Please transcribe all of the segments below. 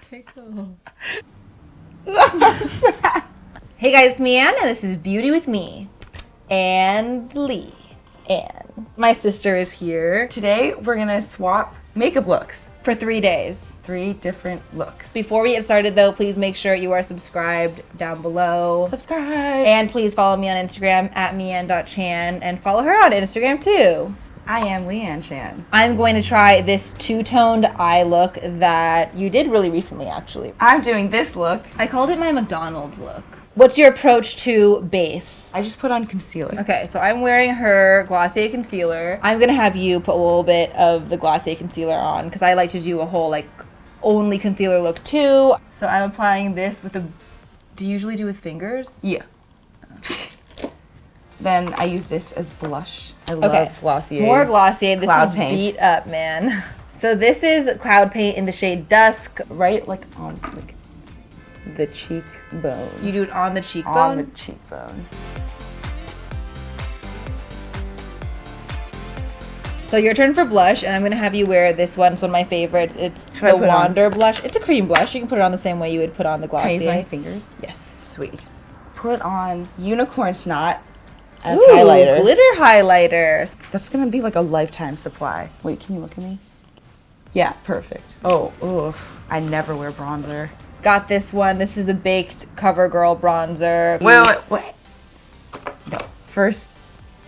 Tickle. Hey guys, it's LeAnne, and this is Beauty with Me and LeAnne. My sister is here Today we're gonna swap makeup looks. for 3 days. 3 different looks. Before we get started though, please make sure you are subscribed down below. Subscribe. And please follow me on Instagram at leanne.chan and follow her on Instagram too. I am LeAnne Chan. I'm going to try this two-toned eye look that you did really recently actually. I'm doing this look. I called it my McDonald's look. What's your approach to base? I just put on concealer. Okay, so I'm wearing her Glossier concealer. I'm gonna have you put a little bit of the Glossier concealer on because I like to do a whole like only concealer look too. So I'm applying this with a, do you usually do with fingers? Yeah. Then I use this as blush. I love Glossier's. More Glossier. This Cloud is paint. beat up, man. So this is Cloud Paint in the shade Dusk. Right like on like the cheekbone. You do it on the cheekbone? On the cheekbone. So your turn for blush, and I'm gonna have you wear this one. It's one of my favorites. It's Should I the put it on? Wander blush. It's a cream blush. You can put it on the same way you would put on the Can I Glossier. use my fingers? Yes. Sweet. Put on Unicorn Snot as Ooh, highlighter. glitter highlighter. That's gonna be like a lifetime supply. Wait, can you look at me? Yeah, perfect. Oh, oof. I never wear bronzer. Got this one. This is a Baked CoverGirl bronzer. Wait. No, first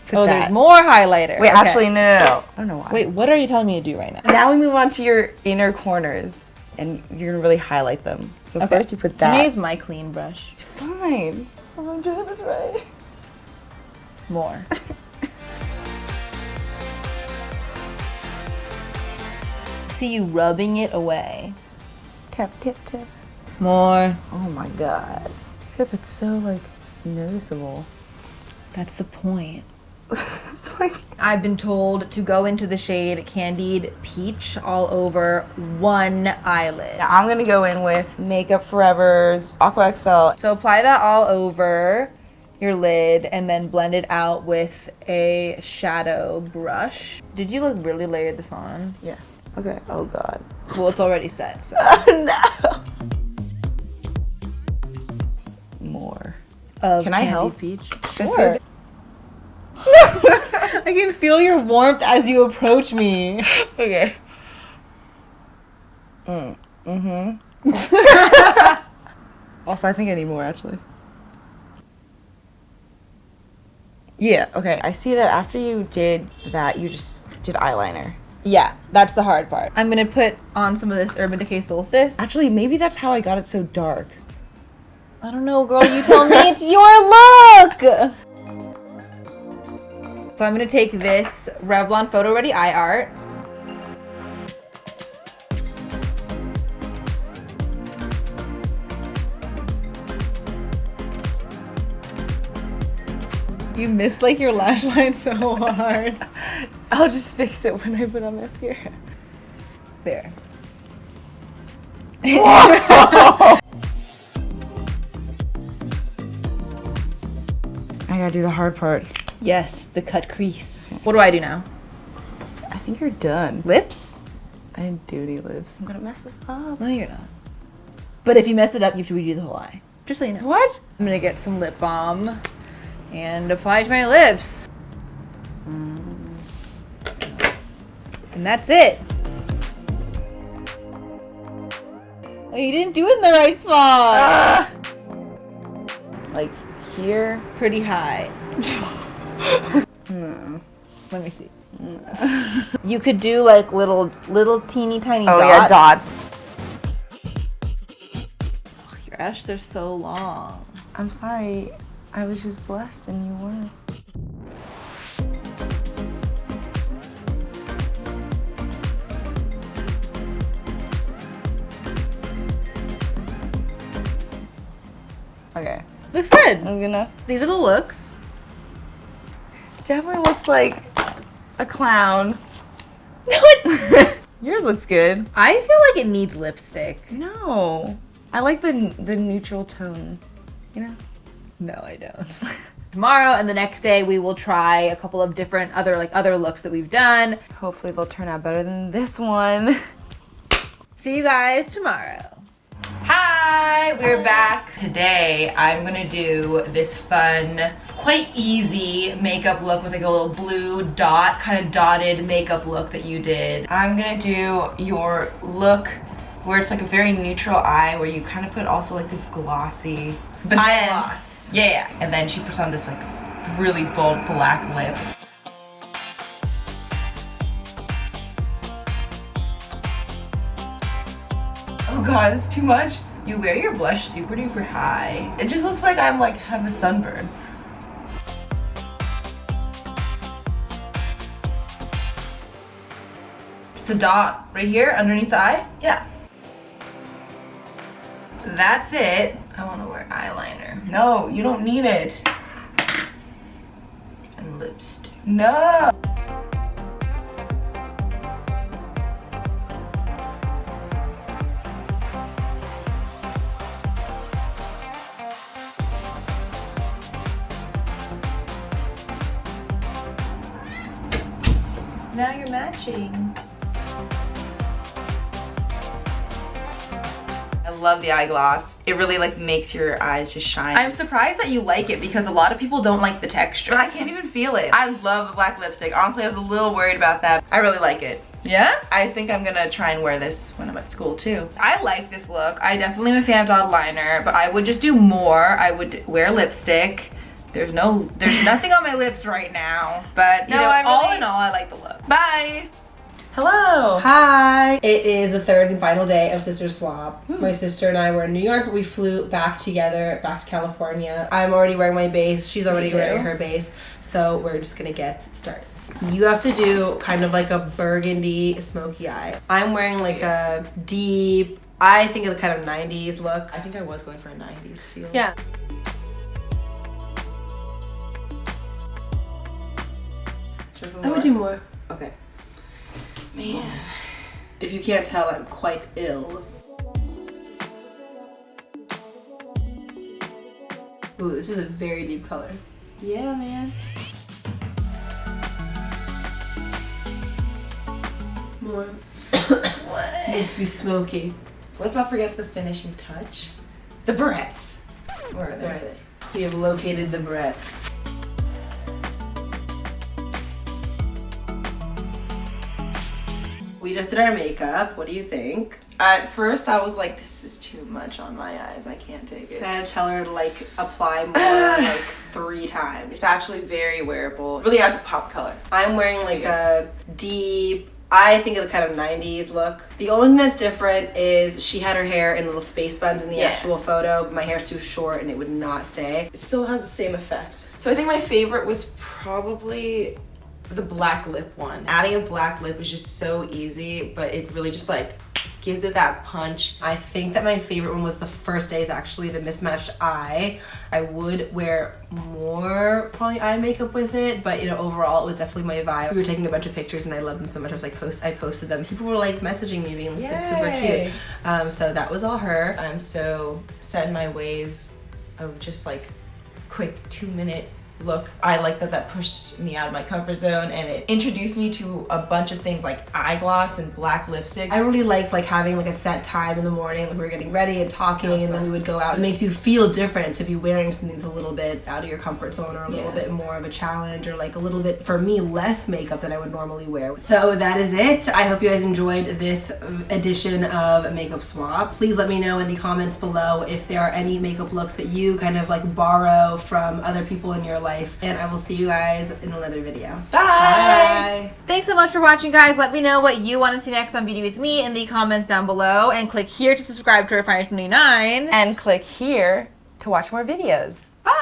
put Oh, that. there's more highlighter. Wait, Okay. actually, no. I don't know why. Wait, what are you telling me to do right now? Now we move on to your inner corners, and you're gonna really highlight them. So Okay. first you put Can I that. use my clean brush? It's fine. I'm doing this right. More. See you rubbing it away. Tap, tap, tap. More. Oh my god. Pip, it's so like noticeable. That's the point. Like, I've been told to go into the shade Candied Peach all over one eyelid. now I'm gonna go in with Makeup Forever's Aqua XL. So apply that all over your lid and then blend it out with a shadow brush. Did you like really layer this on? Yeah. Okay. Oh god. Well, it's already set, so. No. More. Of Can I Candied help? Peach? Sure. Sure. I can feel your warmth as you approach me. Okay. Also, I think I need more actually. Yeah, okay. I see that after you did that, you just did eyeliner. Yeah, that's the hard part. I'm gonna put on some of this Urban Decay Solstice. Actually, maybe that's how I got it so dark. I don't know, girl, you tell me. It's your look! So I'm gonna take this Revlon Photo Ready Eye Art. You missed like your lash line so hard. I'll just fix it when I put on mascara. There. I gotta do the hard part. Yes, the cut crease. What do I do now? I think you're done. Lips? I had duty lips. I'm gonna mess this up. No, you're not. But if you mess it up, you have to redo the whole eye. Just so you know. What? I'm gonna get some lip balm and apply it to my lips. And that's it. Oh, you didn't do it in the right spot. Like here. Pretty high. Let me see. You could do like little teeny tiny dots. Oh yeah, dots. Oh, your lashes are so long. I'm sorry. I was just blessed and you weren't. Okay. Looks good. I'm gonna. These are the looks. Definitely looks like a clown. No, it. Yours looks good. I feel like it needs lipstick. No. I like the neutral tone, you know? No, I don't. Tomorrow and the next day we will try a couple of different other looks that we've done. Hopefully they'll turn out better than this one. See you guys tomorrow. Hi, we're back. Today I'm gonna do this fun, quite easy makeup look with like a little blue dot, kind of dotted makeup look that you did. I'm gonna do your look where it's like a very neutral eye, where you kind of put also like this glossy Eye gloss. Yeah, and then she puts on this like really bold black lip. Oh god, it's too much. You wear your blush super duper high. It just looks like I'm like have a sunburn. Just a dot right here underneath the eye. Yeah. That's it. I want to wear eyeliner No, you don't need it. and lipstick. No. Now you're matching. I love the eye gloss. It really like makes your eyes just shine. I'm surprised that you like it because a lot of people don't like the texture. But I can't even feel it. I love the black lipstick. Honestly, I was a little worried about that. I really like it. Yeah? I think I'm gonna try and wear this when I'm at school too. I like this look. I definitely am a fan of dotted liner, but I would just do more. I would wear lipstick. There's nothing on my lips right now, but you know, all in all, I like the look. Bye. Hello. Hi! It is the third and final day of Sister Swap. My sister and I were in New York, but we flew back together, back to California. I'm already wearing my base. She's already wearing her base. So we're just gonna get started. You have to do kind of like a burgundy smoky eye. I'm wearing like a deep, I think of the kind of 90s look. I think I was going for a 90s feel. Yeah. I would do more. Okay. Man. If you can't tell, I'm quite ill. Ooh, this is a very deep color. Yeah, man. More. Needs to be smoky. Let's not forget the finishing touch. The barrettes. Where are they? Where are they? We have located the barrettes. We just did our makeup. What do you think? At first, I was like, this is too much on my eyes. I can't take it. I had to tell her to like apply more like 3 times. It's actually very wearable. Really adds a pop color. I'm wearing like a deep, I think of the kind of 90s look. The only thing that's different is she had her hair in little space buns in the actual photo, but my hair's too short and it would not stay. It still has the same effect. So I think my favorite was probably the black lip one. Adding a black lip was just so easy, but it really just like gives it that punch. I think that my favorite one was the first day is actually the mismatched eye. I would wear more probably eye makeup with it, but you know, overall it was definitely my vibe. We were taking a bunch of pictures and I loved them so much. I was like, I posted them. People were like messaging me being like, it's super cute. So that was all her. I'm so set in my ways of just like quick 2-minute look. I like that pushed me out of my comfort zone, and it introduced me to a bunch of things like eye gloss and black lipstick. I really liked like having like a set time in the morning, like we were getting ready and talking, and then we would go out. It makes you feel different to be wearing something that's a little bit out of your comfort zone, or a little bit more of a challenge, or like a little bit, for me, less makeup than I would normally wear. So that is it. I hope you guys enjoyed this edition of Makeup Swap. Please let me know in the comments below if there are any makeup looks that you kind of like borrow from other people in your life, and I will see you guys in another video. Bye! Thanks so much for watching, guys. Let me know what you want to see next on Beauty With Me in the comments down below, and click here to subscribe to Refinery29. And click here to watch more videos. Bye!